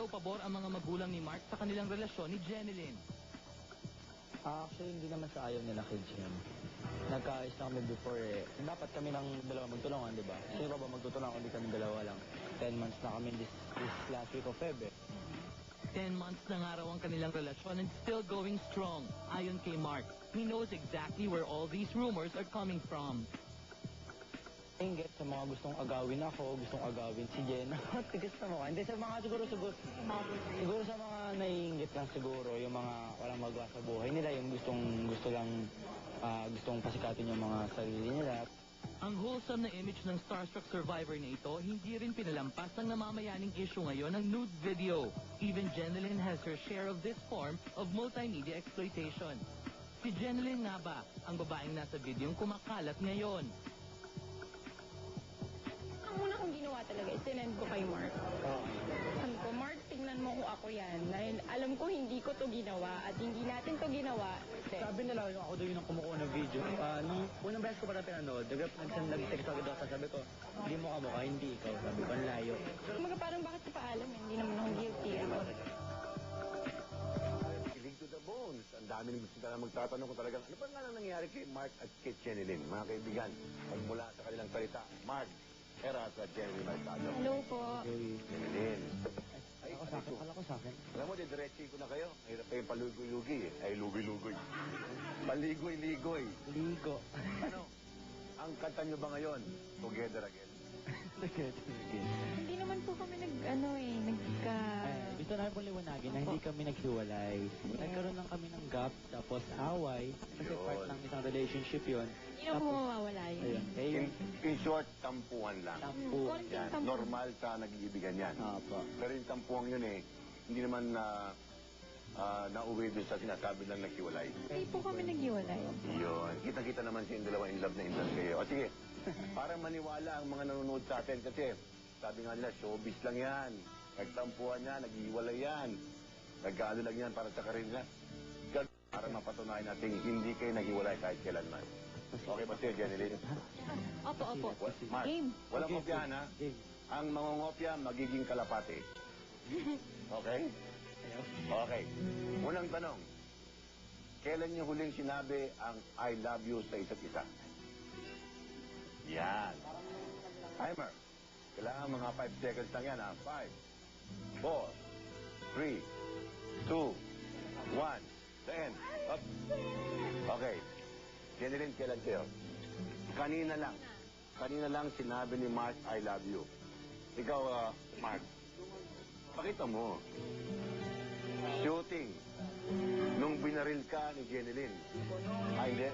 pabor ang mga magulang ni Mark sa kanilang relasyon ni Jeneline. Actually, hindi naman sa ayaw nila kay Jem. Nagkaayos na kami before eh. Dapat kami ng dalawa magtulungan, di ba? Sino ba magtutulungan kung di kami dalawa lang? 10 months na kami this last week of Feb. 10 months na nga raw ang kanilang relasyon and still going strong. Ayon kay Mark, he knows exactly where all these rumors are coming from. Inggit sa mga gustong agawin ako, gustong agawin si Jen. Tigas na mukha. Hindi sa mga siguro sa mga naiinggit lang siguro, yung mga walang magawa sa buhay nila, yung gustong pasikatin yung mga sarili nila. Ang wholesome na image ng starstruck survivor na ito, hindi rin pinalampas ng namamayaning issue ngayon ng nude video. Even Jeneline has her share of this form of multimedia exploitation. Si Jeneline nga ba, ang babaeng nasa videong kumakalat ngayon? Ang una kong ginawa talaga is sinend ko kay Mark. Sabi ko, Mark, tingnan mo kung ako yan. Dahil alam ko hindi ko to ginawa at hindi natin to ginawa. Sabi nila yung ako daw yung kumukuha ng video. Nung unang beses ko pa na pinanood, nag-text agad ako. Sabi ko, hindi mo kamukha, hindi ikaw. Sabi ko, ang layo. Mga parang bakit ko pa alam, hindi naman ako guilty. Kilig to the bones. Ang dami ng gusto na magtatanong kung talagang ano ba nga nangyari kay Mark at kay Jeneline. Mga kaibigan, pagmula sa kanilang salita, Mark, Erat at Jeneline Mercado. Hello po. Jeneline. Kala ko sa akin. Alam mo, didiretsi ko na kayo. Hirap kayong palugoy-lugoy eh. Ay, lugoy-lugoy. Paligoy-ligoy. Ligo. Ano? Ang kanta nyo ba ngayon? Together Again. Hindi naman po kami Gusto namin pong liwanagin na hindi kami naghiwalay. Nagkaroon lang kami ng gap, tapos away. Kasi Yun. part ng isang relationship yun. Hindi na po mawawala yun. Ayun. In short, tampuhan lang. Tampo. Yan. Normal sa nag-iibigan yan. Opo. Pero yung tampuhan yun eh, hindi naman nauwi doon sa sinasabi lang naghiwalay. Hindi po kami naghiwalay. Yun. Kita-kita naman si dalawa in love na in love kayo. O sige, para maniwala ang mga nanonood sa atin kasi sabi nga nila, showbiz lang yan. Nagtampuhan yan, naghiwalay yan. Nagkaano lang yan para sa karir niya. Para mapatunayan natin, hindi kayo naghiwalay kahit kailanman. Okay ba sa'yo, Jeneline? Opo. Mark, Game. walang kopyahan ha. Ang mangungopya, magiging kalapate. Okay? Okay. Unang tanong. Kailan niyo huling sinabi ang I love you sa isa't isa? Yan. Timer. Kailangan mga 5 seconds lang yan ha. 5, 4, 3, 2, 1, 10. Up. Okay. Jeneline, kailan sa'yo? Kanina lang. Kanina lang sinabi ni Mark, I love you. Ikaw, Mark. Pakita mo. Shooting. Nung binaril ka ni Jeneline. Ay, hindi.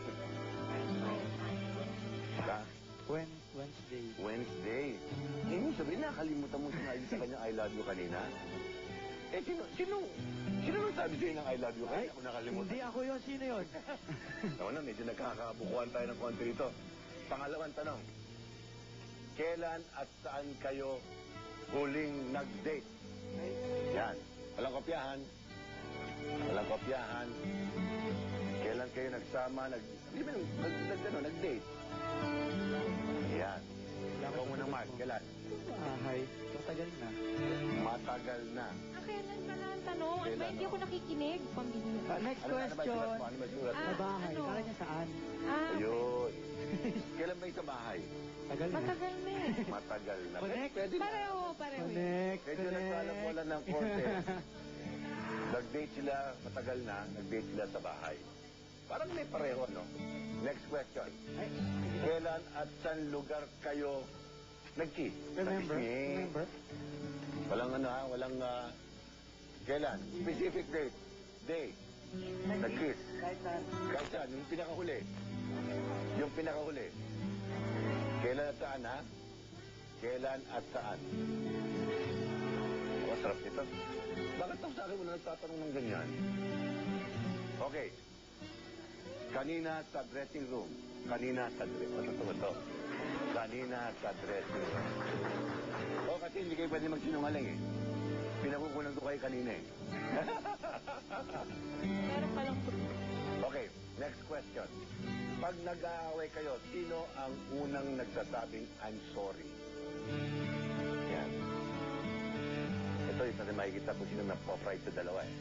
Wednesday. Ibig sabihin, nakalimutan mo sinabi sa kanya I love you kanina? Eh, sino nang sabi sa'yo ng I love you kanina? Ako nakalimutan. Hindi ako yun. Sino yun? Ako na, medyo nagkakabukuhan tayo ng konti ito. Pangalawang tanong. Kailan at saan kayo huling nag-date? Yan. Walang kopyahan. Walang kopyahan. Kailan kayo nagsama, nag-date? Yan. Ikaw muna, Mark. Kailan? Matagal na. Matagal na. Kailan ka na ang tanong? Ano ba, Kailan, hindi ako nakikinig. Pambihira. Next Ano ba yung sulat mo? Ano ba yung sulat mo? Sa bahay. Ano? Kala niya saan? Ayun. Kailan ba yung sa bahay? Tagal na. Matagal na eh. Matagal na. Connect. Pwede na. Pareho. Medyo nagkalabola ng konti. Nag-date sila, matagal na, nag-date sila sa bahay. Parang may pareho, no? Next question. Kailan at saan lugar kayo nag-kiss? Remember? Walang walang kailan? Specific date. Day. Nag-kiss. Kahit saan? Yung pinakahuli. Kailan at saan, ha? Kailan at saan? Masarap ito. Bakit ako sa akin mo na nagtatanong ng ganyan? Okay. Kanina sa dressing room. Kanina sa dressing room. Kasi hindi kayo pwede magsinungaling eh. Pinakukunan ko kayo kanina eh. Meron pa lang po. Okay, next question. Pag nag-aaway kayo, sino ang unang nagsasabing I'm sorry? Yan. Ito price natin makikita kung sino nagpa-price sa dalawa eh.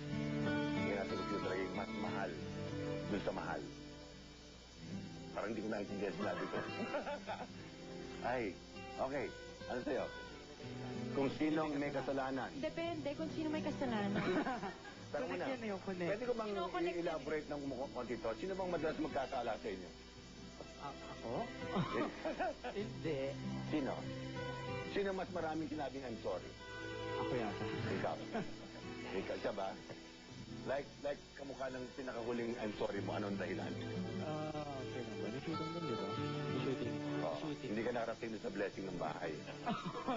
Hindi natin kung sino talaga yung mas mahal dun sa mahal. Parang hindi ko naintindihan sinabi ko. Ay, okay. Ano sa'yo? Kung sinong may kasalanan. Depende kung sino may kasalanan. Pero muna, Connect yan yung connect. pwede ko bang Kino-connect i-elaborate ng konti to? Sino bang madalas magkakala sa inyo? Ako? Hindi. Sino? Sino mas maraming sinabing I'm sorry? Ako yata. Ikaw. Ikaw, siya ba? Like kamukha ng pinakahuling I'm sorry mo, anong dahilan? Okay naman. Yung shooting din, di ba? Yung shooting. Oo, Shooting. hindi ka nakarating doon sa blessing ng bahay.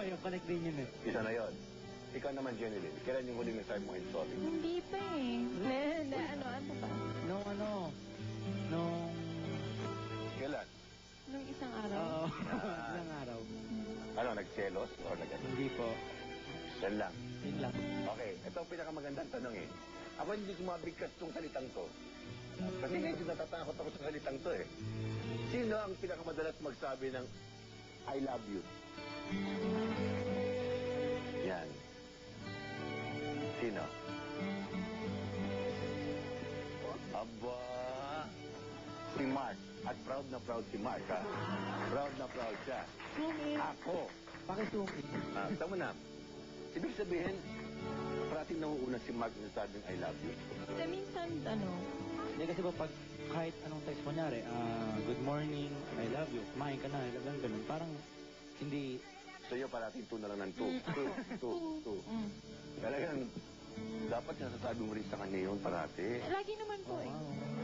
Yung connect din yun eh. Isa na yon. Ikaw naman, Jeneline. Kailan yung huling nagsabi mo I'm sorry? Hindi pa eh. Ano ba? Nung... Kailan? Nung isang araw. Oo. Ilang araw. Ano, nagselos? O Hindi po. Yan lang. Yun lang. Okay, ito ang pinakamagandang tanong eh. Ako hindi kumabigkas tong salitang to. Kasi medyo natatakot ako sa salitang to eh. Sino ang pinakamadalas magsabi ng I love you? Yan. Sino? Aba! Si Mark. At proud na proud si Mark, ha? Proud na proud siya. Zoom in. Ako. Paki-zoom in. Tama na. Ibig sabihin, parating nauuna si Mark na sabing I love you. Minsan, Hindi kasi po pag kahit anong text mo nyari, good morning, I love you, kumain ka na, I love you, ganun. Parang hindi... So yun, parating 2 na lang ng 2. 2. Talagang, dapat nasasabi mo rin sa kanya yun parati. Lagi naman po eh.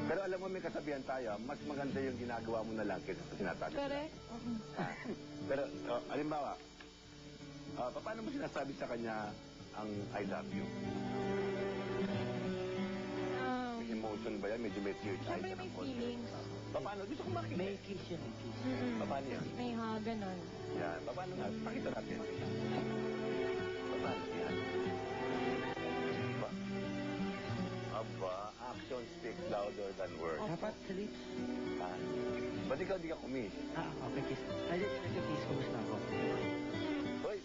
Pero alam mo, may kasabihan tayo, mas maganda yung ginagawa mo na lang kaysa sa sinasabi. Correct? Pero, alimbawa, paano mo sinasabi sa kanya ang I love you? May emotion ba yan? Medyo may tears. Siyempre may feelings. Paano? Gusto ko makita. May kiss yun, may kiss. Paano yan? May ganon. Yan. Paano nga? Pakita natin. Paano yan? Aba, action speaks louder than words. Dapat sa lips. Ba't ikaw di ka kumis? Okay, kiss. Ay, nag-kiss, kumusta ako? Hoy!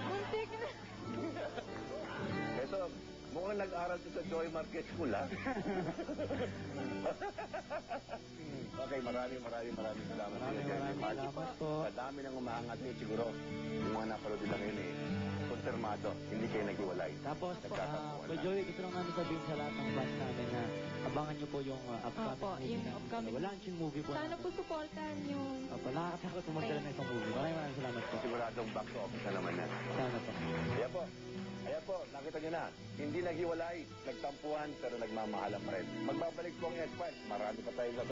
Muntik na. Ito, mukhang nag-aral to sa Joy Marquez School, ha? Okay, maraming salamat. Maraming salamat po. Sa dami ng umaangat nyo, siguro, yung mga napanood nila ngayon eh, konfirmado, hindi kayo naghiwalay. Tapos, Nagkakabuan Kuya na. Joey, gusto lang namin sabihin sa lahat ng fans natin na abangan nyo po yung upcoming Opo, movie yung namin. upcoming. Launching movie po. Sana po supportahan yung... Opo, nakakatakot po magdala ng isang movie. Maraming salamat po. Siguradong back to office na naman yan. Sana po. Ayan po, nakita nyo na. Hindi naghiwalay, nagtampuhan, pero nagmamahalan pa rin. Magbabalik po ang X-Files. Marami pa tayong